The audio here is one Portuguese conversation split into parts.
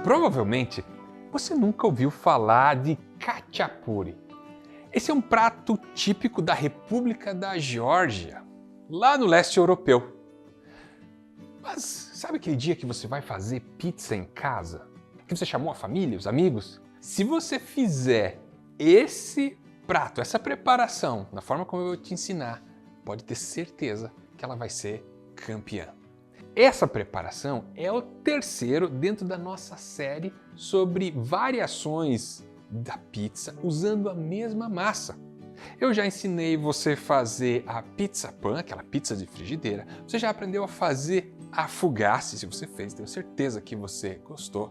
Provavelmente você nunca ouviu falar de khachapuri. Esse é um prato típico da República da Geórgia, lá no leste europeu. Mas sabe aquele dia que você vai fazer pizza em casa? Que você chamou a família, os amigos? Se você fizer esse prato, essa preparação, da forma como eu vou te ensinar, pode ter certeza que ela vai ser campeã. Essa preparação é o terceiro dentro da nossa série sobre variações da pizza usando a mesma massa. Eu já ensinei você a fazer a pizza pan, aquela pizza de frigideira. Você já aprendeu a fazer a fugasse, se você fez, tenho certeza que você gostou.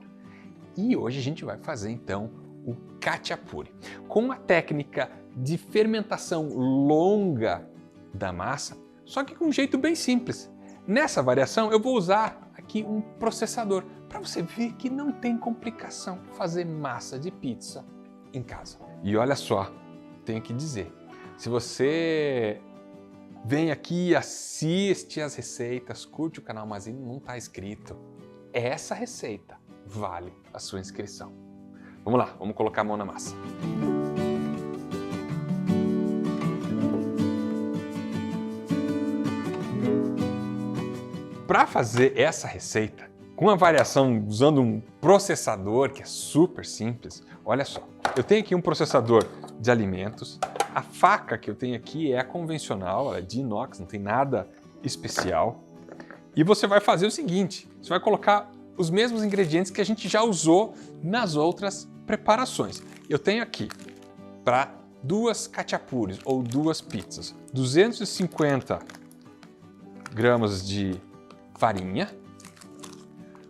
E hoje a gente vai fazer então o khachapuri, com uma técnica de fermentação longa da massa, só que com um jeito bem simples. Nessa variação eu vou usar aqui um processador para você ver que não tem complicação fazer massa de pizza em casa. E olha só, tenho que dizer, se você vem aqui, assiste as receitas, curte o canal, mas ainda não está inscrito, essa receita vale a sua inscrição. Vamos lá, vamos colocar a mão na massa. Para fazer essa receita, com a variação usando um processador que é super simples, olha só, eu tenho aqui um processador de alimentos, a faca que eu tenho aqui é a convencional, ela é de inox, não tem nada especial. E você vai fazer o seguinte, você vai colocar os mesmos ingredientes que a gente já usou nas outras preparações. Eu tenho aqui, para duas khachapuris ou duas pizzas, 250 gramas de farinha,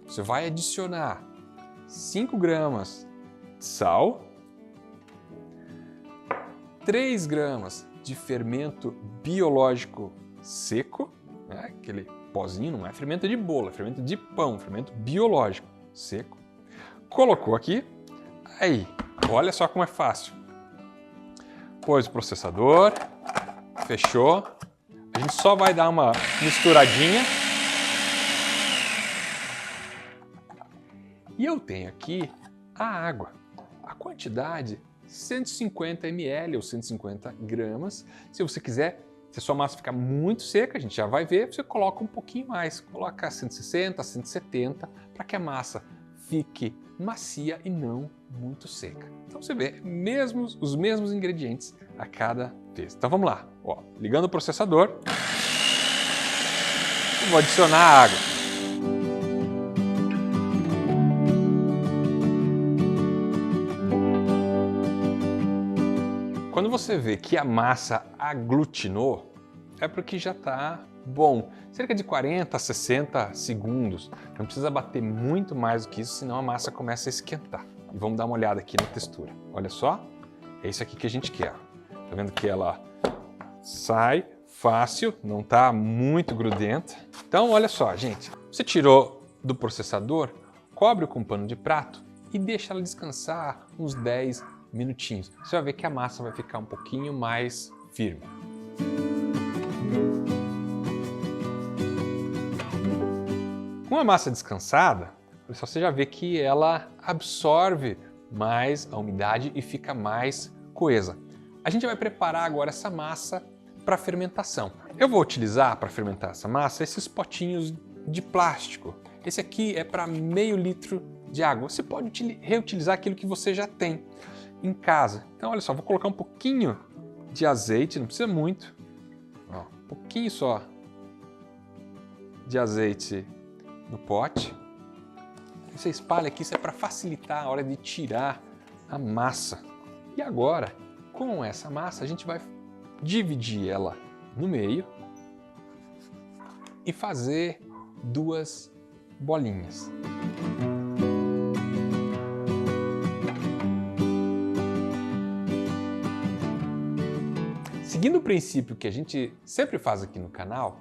você vai adicionar 5 gramas de sal, 3 gramas de fermento biológico seco, né? Aquele pozinho, não é fermento de bolo, é fermento de pão, fermento biológico seco. Colocou aqui, aí, olha só como é fácil. Pôs o processador, fechou, a gente só vai dar uma misturadinha. E eu tenho aqui a água, a quantidade 150 ml ou 150 gramas. Se você quiser, se a sua massa ficar muito seca, a gente já vai ver, você coloca um pouquinho mais, coloca 160, 170, para que a massa fique macia e não muito seca. Então você vê os mesmos ingredientes a cada vez. Então vamos lá, ó, ligando o processador, eu vou adicionar a água. Quando você vê que a massa aglutinou, é porque já está bom. Cerca de 40 a 60 segundos. Não precisa bater muito mais do que isso, senão a massa começa a esquentar. E vamos dar uma olhada aqui na textura. Olha só, é isso aqui que a gente quer. Tá vendo que ela sai fácil, não está muito grudenta. Então, olha só, gente. Você tirou do processador, cobre com um pano de prato e deixa ela descansar uns 10 minutinhos. Você vai ver que a massa vai ficar um pouquinho mais firme. Com a massa descansada, você já vê que ela absorve mais a umidade e fica mais coesa. A gente vai preparar agora essa massa para fermentação. Eu vou utilizar para fermentar essa massa esses potinhos de plástico. Esse aqui é para meio litro de água. Você pode reutilizar aquilo que você já tem em casa. Então, olha só, vou colocar um pouquinho de azeite, não precisa muito, ó, um pouquinho só de azeite no pote. Você espalha aqui, isso é para facilitar a hora de tirar a massa. E agora, com essa massa, a gente vai dividir ela no meio e fazer duas bolinhas. Seguindo o princípio que a gente sempre faz aqui no canal,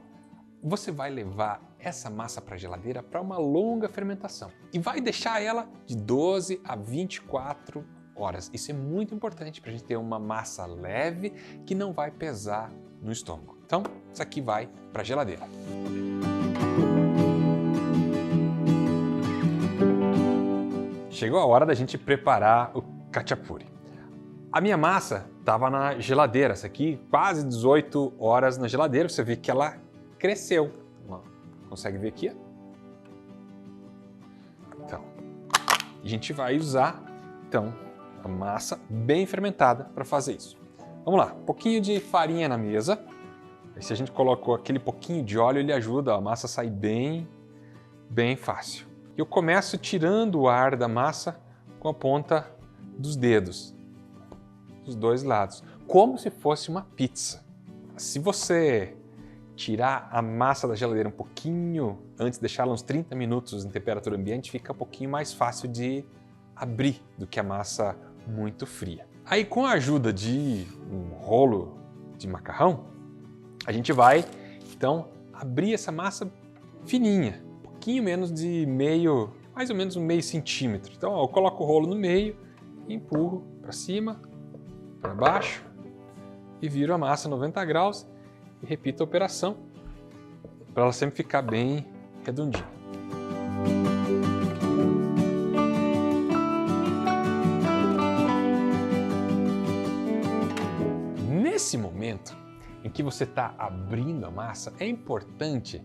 você vai levar essa massa para a geladeira para uma longa fermentação e vai deixar ela de 12 a 24 horas. Isso é muito importante para a gente ter uma massa leve que não vai pesar no estômago. Então, isso aqui vai para a chegou a hora da gente preparar o khachapuri. A minha massa estava na geladeira, essa aqui quase 18 horas na geladeira, você vê que ela cresceu. Consegue ver aqui? Então, a gente vai usar então a massa bem fermentada para fazer isso. Vamos lá, um pouquinho de farinha na mesa. Aí, se a gente colocou aquele pouquinho de óleo, ele ajuda a massa a sair bem fácil. Eu começo tirando o ar da massa com a ponta dos dedos, dos dois lados, como se fosse uma pizza. Se você tirar a massa da geladeira um pouquinho antes, deixá-la uns 30 minutos em temperatura ambiente, fica um pouquinho mais fácil de abrir do que a massa muito fria. Aí, com a ajuda de um rolo de macarrão, a gente vai então abrir essa massa fininha, um pouquinho menos de mais ou menos um meio centímetro. Então, eu coloco o rolo no meio, empurro para cima, para baixo e viro a massa 90 graus e repito a operação para ela sempre ficar bem redondinha. Nesse momento em que você está abrindo a massa, é importante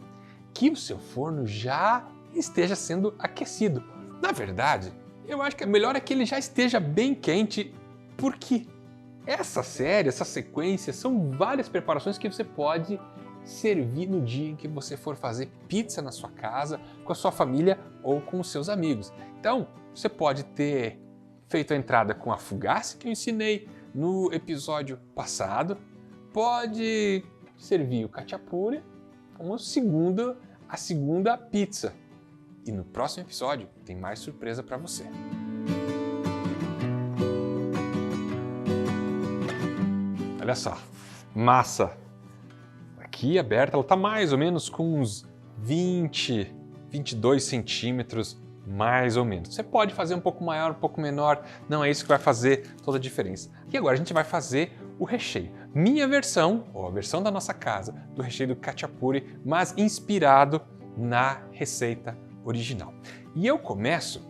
que o seu forno já esteja sendo aquecido. Na verdade, eu acho que o melhor é que ele já esteja bem quente, porque essa série, essa sequência, são várias preparações que você pode servir no dia em que você for fazer pizza na sua casa, com a sua família ou com os seus amigos. Então, você pode ter feito a entrada com a fougasse que eu ensinei no episódio passado, pode servir o khachapuri como a segunda pizza. E no próximo episódio tem mais surpresa para você. Olha só, massa aqui aberta, ela está mais ou menos com uns 22 centímetros, mais ou menos. Você pode fazer um pouco maior, um pouco menor, não é isso que vai fazer toda a diferença. E agora a gente vai fazer o recheio. Minha versão, ou a versão da nossa casa, do recheio do khachapuri, mas inspirado na receita original. E eu começo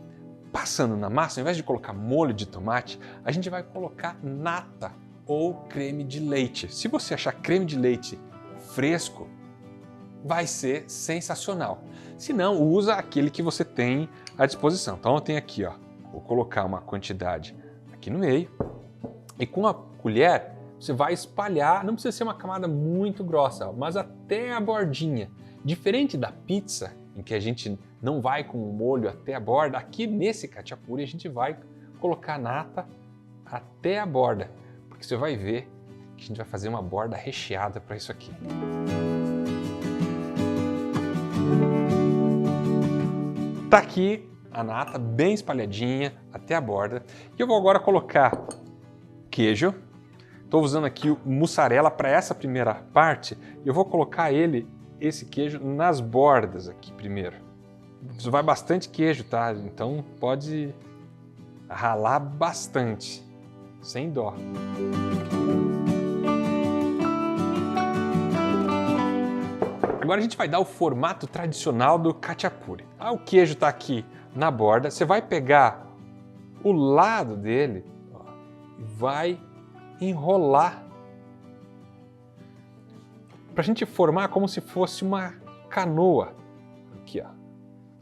passando na massa, ao invés de colocar molho de tomate, a gente vai colocar nata ou creme de leite. Se você achar creme de leite fresco, vai ser sensacional. Se não, usa aquele que você tem à disposição. Então eu tenho aqui, ó, vou colocar uma quantidade aqui no meio e com a colher você vai espalhar, não precisa ser uma camada muito grossa, mas até a bordinha. Diferente da pizza, em que a gente não vai com o molho até a borda, aqui nesse khachapuri a gente vai colocar nata até a borda, porque você vai ver que a gente vai fazer uma borda recheada para isso aqui. Tá aqui a nata bem espalhadinha até a borda e eu vou agora colocar queijo. Estou usando aqui o mussarela para essa primeira parte e eu vou colocar esse queijo nas bordas aqui primeiro. Isso vai bastante queijo, tá? Então pode ralar bastante, sem dó. Agora a gente vai dar o formato tradicional do khachapuri. O queijo está aqui na borda, você vai pegar o lado dele e vai enrolar para a gente formar como se fosse uma canoa. Aqui, ó,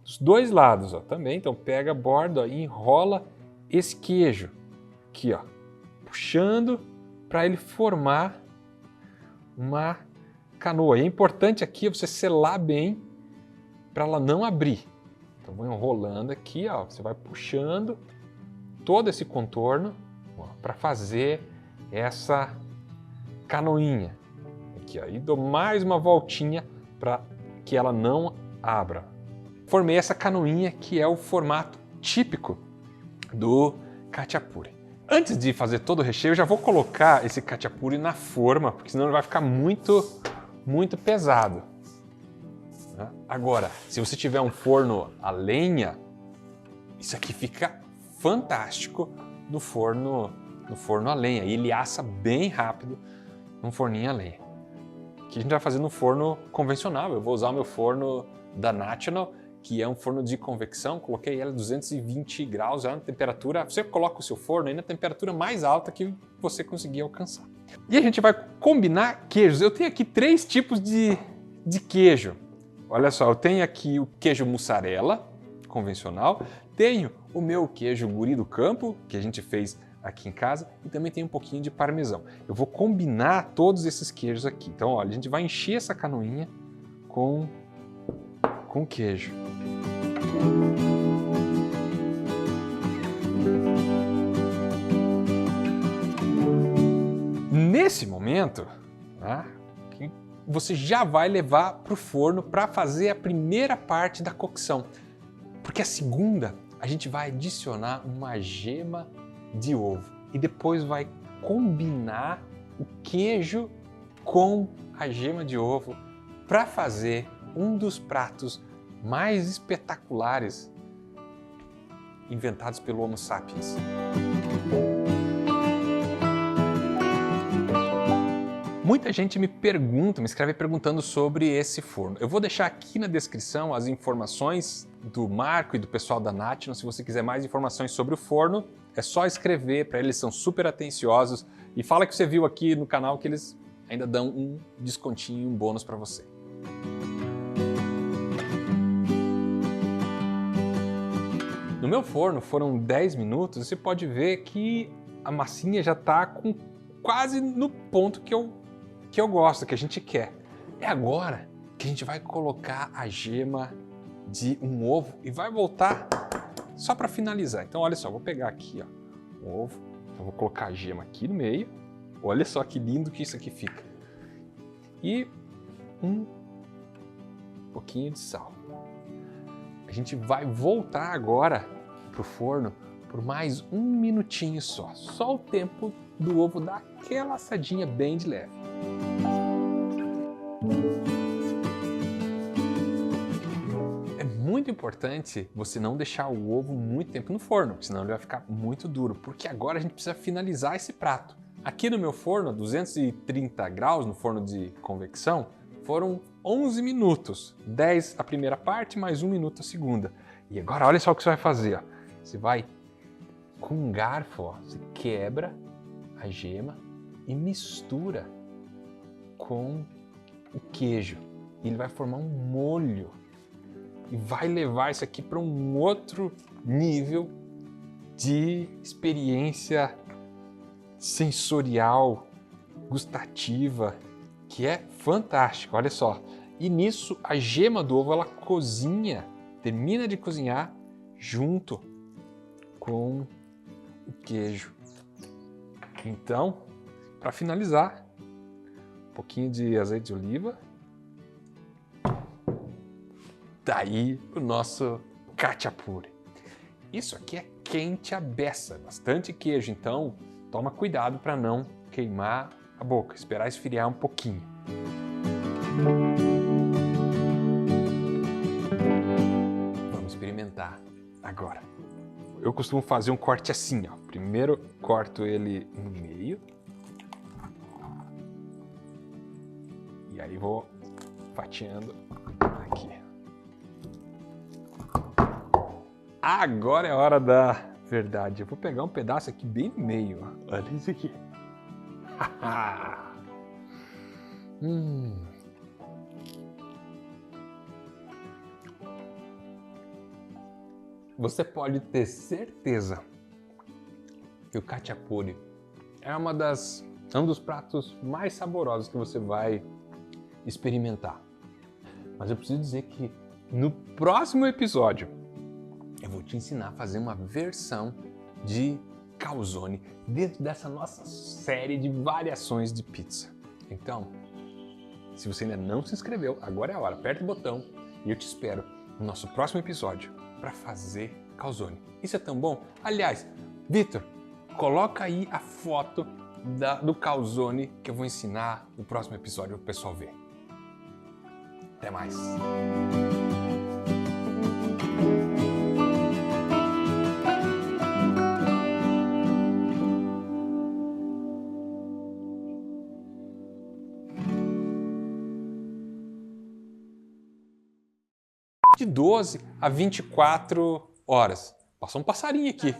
dos dois lados, ó, também. Então pega a borda, ó, e enrola esse queijo aqui, ó, puxando para ele formar uma canoa. E é importante aqui você selar bem para ela não abrir. Então vou enrolando aqui, ó, você vai puxando todo esse contorno para fazer essa canoinha. Aqui, ó, e dou mais uma voltinha para que ela não abra. Formei essa canoinha que é o formato típico do khachapuri. Antes de fazer todo o recheio, eu já vou colocar esse khachapuri na forma, porque senão ele vai ficar muito pesado. Agora, se você tiver um forno a lenha, isso aqui fica fantástico no forno a lenha. E ele assa bem rápido num forninho a lenha. Aqui a gente vai fazer no forno convencional. Eu vou usar o meu forno da National, que é um forno de convecção, coloquei ela a 220 graus, é uma temperatura, você coloca o seu forno aí na temperatura mais alta que você conseguir alcançar. E a gente vai combinar queijos. Eu tenho aqui 3 tipos de queijo. Olha só, eu tenho aqui o queijo mussarela, convencional, tenho o meu queijo guri do campo, que a gente fez aqui em casa, e também tem um pouquinho de parmesão. Eu vou combinar todos esses queijos aqui. Então, olha, a gente vai encher essa canoinha com queijo. Nesse momento, né, você já vai levar para o forno para fazer a primeira parte da cocção. Porque a segunda, a gente vai adicionar uma gema de ovo e depois vai combinar o queijo com a gema de ovo para fazer um dos pratos mais espetaculares inventados pelo Homo sapiens. Muita gente me escreve perguntando sobre esse forno. Eu vou deixar aqui na descrição as informações do Marco e do pessoal da National. Se você quiser mais informações sobre o forno, é só escrever para eles, são super atenciosos. E fala que você viu aqui no canal que eles ainda dão um descontinho, um bônus para você. No meu forno foram 10 minutos e você pode ver que a massinha já está quase no ponto que eu gosto, que a gente quer. É agora que a gente vai colocar a gema de um ovo e vai voltar só para finalizar. Então olha só, vou pegar aqui ó, um ovo, eu vou colocar a gema aqui no meio. Olha só que lindo que isso aqui fica. E um pouquinho de sal. A gente vai voltar agora para o forno por mais 1 minutinho só o tempo do ovo dar aquela assadinha bem de leve. É muito importante você não deixar o ovo muito tempo no forno, senão ele vai ficar muito duro, porque agora a gente precisa finalizar esse prato. Aqui no meu forno, 230 graus, no forno de convecção, foram 11 minutos, 10 a primeira parte, mais 1 minuto a segunda. E agora olha só o que você vai fazer, ó. Você vai com um garfo, ó, você quebra a gema e mistura com o queijo. E ele vai formar um molho e vai levar isso aqui para um outro nível de experiência sensorial, gustativa, que é fantástico. Olha só. E nisso a gema do ovo ela cozinha, termina de cozinhar junto com o queijo. Então, para finalizar, um pouquinho de azeite de oliva. Daí o nosso khachapuri. Isso aqui é quente à beça, bastante queijo, então toma cuidado para não queimar a boca, esperar esfriar um pouquinho. Vamos experimentar agora. Eu costumo fazer um corte assim, ó. Primeiro corto ele no meio. E aí vou fatiando aqui. Agora é a hora da verdade. Eu vou pegar um pedaço aqui bem no meio, ó. Olha isso aqui. Você pode ter certeza que o khachapuri é um dos pratos mais saborosos que você vai experimentar. Mas eu preciso dizer que no próximo episódio eu vou te ensinar a fazer uma versão de calzone dentro dessa nossa série de variações de pizza. Então, se você ainda não se inscreveu, agora é a hora. Aperta o botão e eu te espero no nosso próximo episódio para fazer calzone. Isso é tão bom? Aliás, Vitor, coloca aí a foto do calzone que eu vou ensinar no próximo episódio para o pessoal ver. Até mais! de 12 a 24 horas. Passou um passarinho aqui.